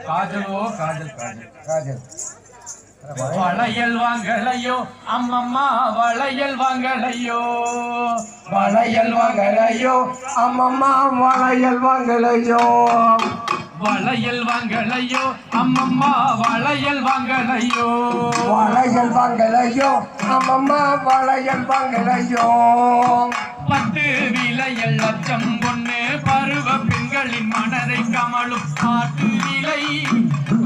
காஜலோ காஜல் காஜல் காஜல் வளையல் வாங்கலையோ அம்மம்மா வளையல் வாங்கலையோ வளையல் வாங்கலையோ அம்மம்மா வளையல் வாங்கலையோ வளையல் வாங்கலையோ அம்மம்மா வளையல் வாங்கலையோ வளையல் வாங்கலையோ அம்மம்மா வளையல் வாங்கலையோ பட்டு விலையல் லட்சம் பொண்ணு பருவ பெண்களின் மனதை கமலும் பாட்டு விலை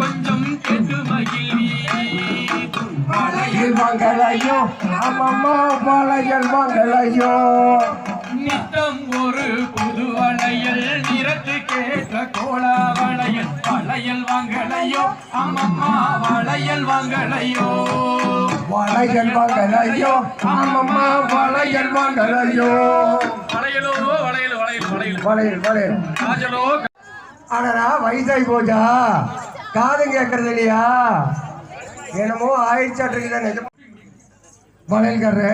கொஞ்சம் கேட்டு மகிழ்வி வளையல் வாங்கலையோ அம்மம்மா வளையல் வாங்கலையோ நித்தம் ஒரு புது வளையல் நிறத்து கேட்ட கோலா வளையல் வளையல் வாங்கலையோ அம்மம்மா வளையல் வாங்கலையோ வளையல் வாங்கலையோ அம்மம்மா வளையல் வாங்கலையோ வளையலோ வளையல் வளையல் வளையல் வளையல் வளையல் காஜலோ ஆனா வயசாகி போச்சா காதும் கேட்கறது இல்லையா என்னமோ ஆயிடுச்சாட்டு தான் நிஜம் வளையல்காரரு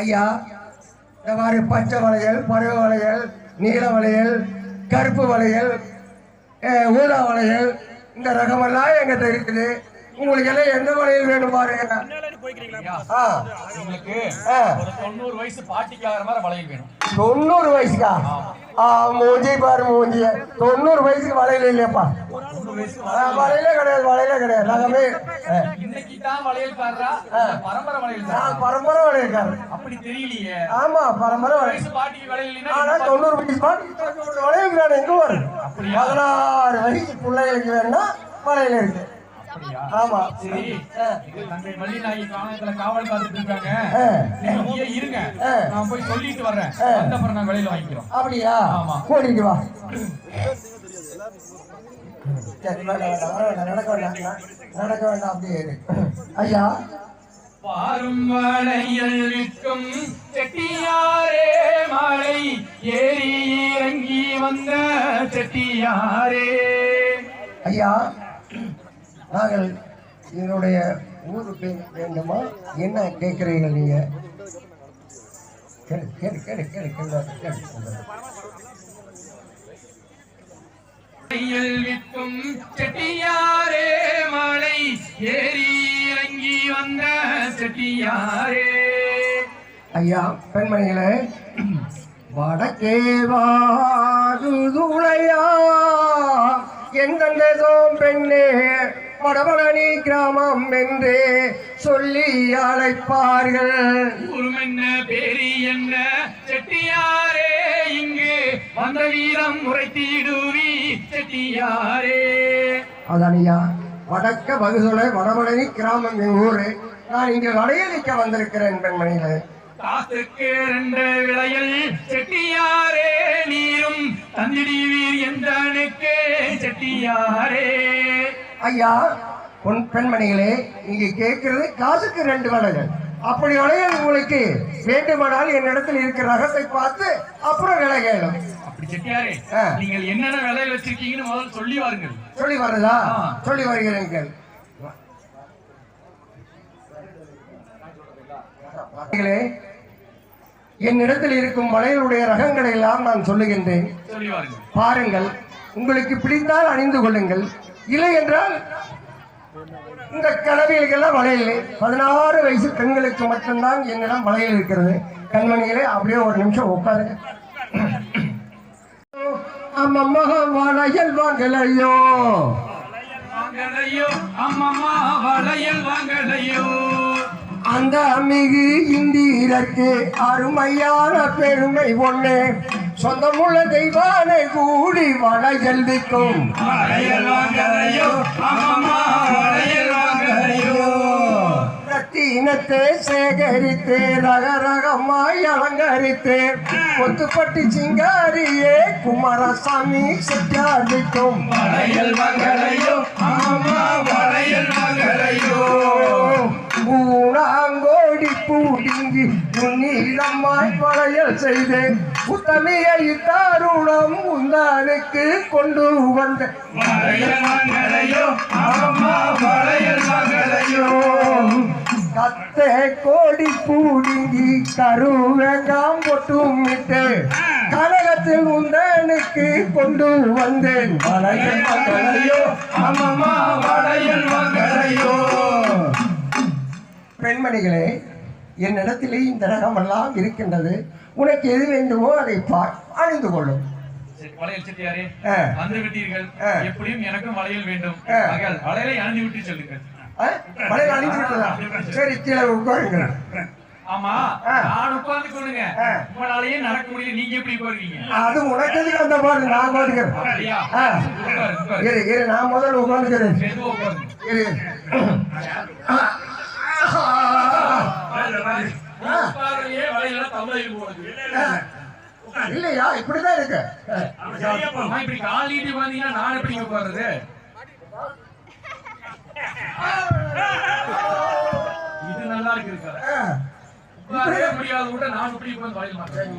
ஐயா இந்த மாதிரி பச்சை வளையல் பருவ வளையல் நீல வளையல் கருப்பு வளையல் ஊதா வளையல் இந்த ரகமெல்லாம் எங்கிட்ட இருக்குது உங்களுக்கு எல்லாம் எந்த வளையல் வேணும் பாருங்க உங்களுக்கு ஒரு 90 வயசு பாட்டிக்கார மாதிரி வளையல் வேணும் 90 வயசுக்கா மூஞ்சி பாரு மூஞ்சி 90 வயசுக்கு வளையல் இல்லையாப்பா வளையலே கிடையாது வளையலே கிடையாது நாங்கமே இன்னைக்கு தான் வளையல்காரரா பரம்பரை வளையல் பரம்பரை வளையல்காரர் அப்படி தெரியலையே ஆமா பரம்பரை வயசு பாட்டிக்கு வளையல் ஆனா 90 வயசு பாட்டி வளையல் வேணும் எங்க வரும் 16 வயசு பிள்ளைகளுக்கு வேணும்னா வளையல் இருக்கு ஆமா சரி தங்கை மல்லிநாயகி காவலத்துல காவல் காத்துட்டு இருக்காங்க நீங்க இருங்க நான் போய் சொல்லிட்டு வர்றேன் அப்புறம் நான் வெளியில வாங்கிக்கிறோம் அப்படியா ஆமா கூட்டிட்டு வா நடக்க வேண்டாம் அப்படியே ஐயா பாரும் வளையல் விற்கும் செட்டியாரே மலை ஏறி இறங்கி வந்த செட்டியாரே ஐயா நாங்கள் என்னுடைய ஊருக்கு வேண்டுமா என்ன கேட்குறீர்கள் நீங்க கேளு கேளு கேளு கேளு கேளு விற்கும் செட்டியாரே மலை ஏறி இறங்கி வந்த செட்டியாரே ஐயா பெண்மணிகளே வடக்கே வாதுளையா எந்தெந்தோம் பெண்ணே வடபழனி கிராமம் என்று சொல்லி அழைப்பார்கள் என்ன பேரி என்ன செட்டியாரே இங்கு வந்த வீரம் முறைத்திடுவி செட்டியாரே அதானியா வடக்க வகுதுளை வடபழனி கிராமம் என் ஊரு நான் இங்கு வளையலிக்க வந்திருக்கிறேன் பெண்மணிகளே காத்துக்கு 2 விளையல் செட்டியாரே நீரும் தந்திடுவீர் என்றனுக்கு செட்டியாரே ஐயா பெண்மணிகளே நீங்க கேட்கிறது காசுக்கு 2 வளையல் அப்படி வளையல் உங்களுக்கு வேண்டுமானால் என்னிடத்தில் இருக்கிற ரகத்தை பார்த்து அப்புறம் விலை கேளும் அப்படி செட்டியாரே நீங்கள் என்னென்ன விலையில் வச்சிருக்கீங்கன்னு முதல்ல சொல்லி வாருங்கள் சொல்லி வருதா சொல்லி வருகிறீர்கள் என்னிடத்தில் இருக்கும் வளையலுடைய ரகங்களை எல்லாம் நான் சொல்லுகின்றேன் பாருங்கள் உங்களுக்கு பிடித்தால் அணிந்து கொள்ளுங்கள் இல்லை என்றால் இந்த கலவைகளுக்கெல்லாம் வளையல் 16 வயசு பெண்களுக்கு மட்டும்தான் என்னிடம் வளையல் இருக்கிறது கண்மணிகளே அப்படியே ஒரு நிமிஷம் உட்காருங்க அம்மம்மா வளையல் வாங்கலையோ அம்மம்மா வளையல் வாங்கலையோ அந்த மிகு இந்திரக்கு அருமையான பெருமை ஒண்ணு சொந்தமுள்ள தெய்வானை கூடி வளையல் விற்கும் ரத்தினத்தை சேகரித்து ரகரகமாய் அலங்கரித்து கொத்துப்பட்டி சிங்காரியே குமாரசாமி செட்டாதிக்கும் வளையல் வாங்கலையோ அம்மம்மா வளையல் வாங்கலையோ பூனாங்கோடி பூடிங்கி நீளமாய் வளையல் செய்து உத்தமையை தாருணம் உந்தானுக்கு கொண்டு வந்த கத்தை கோடி பூடிங்கி கருவேங்காம் பொட்டுமிட்டு கனகத்தில் உந்தனுக்கு கொண்டு வந்தேன் வளையல் மங்களையோ அம்மம்மா வளையல் மங்களையோ. பெண்மணிகளே, என்னிடத்திலே இந்த ரகமெல்லாம் இருக்கின்றது. உனக்கு எது வேண்டுமோ அதை அணிந்து கொள்ளும். வளையல் செட்டியாரே, வந்து விட்டீர்கள். எப்படியும் எனக்கும் வளையல் வேண்டும். வளையலை அணிந்து விட்டு சொல்லுங்கள். வளையல் அணிந்து விட்டதா? சரி, கீழே உட்காருங்க. ஆமா, நான் உட்கார்ந்து கொள்ளுங்க. உங்களாலேயே நடக்க முடியல, நீங்க எப்படி உட்காருவீங்க? அது உனக்கு எதுக்கு அந்த பாரு, நான் உட்காந்துக்கிறேன். நான் முதல்ல உட்காந்துக்கிறேன். இல்லையா, இப்படிதான் இருக்கு. இப்படி காலிட்டு வந்தீங்கன்னா நான் எப்படி உட்காருது? இது நல்லா இருக்கு. முடியாத கூட நான் இப்படி உட்கார்ந்து வளையல் மாட்டேன்.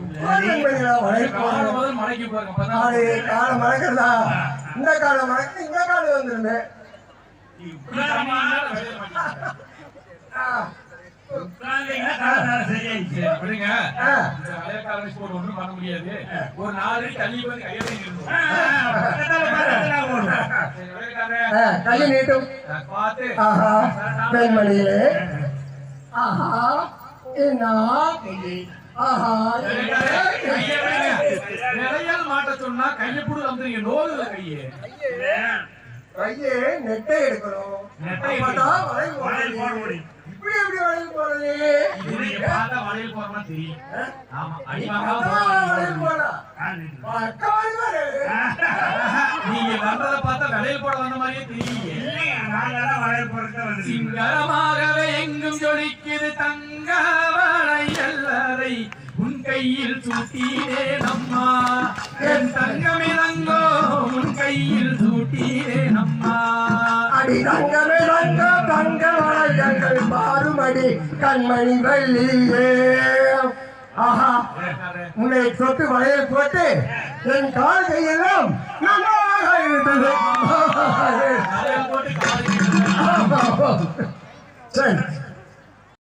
மலைக்கு பாருங்க, காலம் மறக்கிறதா? இந்த காலம் மறக்க இந்த காலம் வந்துருமே. ஒன்றும் பண்ண முடியாது. ஒரு 4 அடி தள்ளி வந்து கையை நீட்டும் பார்த்து. பெண்மணியிலே மாட்ட சொன்னா கையப்புடு வந்துருங்க. நோதுல கையே நெட்டை எடுக்கணும். இப்படி எப்படி வளையல் போறது? வளையல் போறமா தெரியும். நீங்க வந்ததை பார்த்தா வளையல் போட வந்த மாதிரியே தெரியுங்க. சிங்கரமாகவே எங்கும் ஜொலிக்குது தங்க வளையல் உன் கையில் சூட்டினே நம்மா. என் தங்கமே தங்கோ உன் கையில் சூட்டினே நம்மா. அடி தங்கமே தங்க தங்க வளையல்கள் பாருமடி கண்மணி வள்ளியே. ஆஹா, உன்னை சொட்டு வளையல் போட்டு என் கால் கையெல்லாம்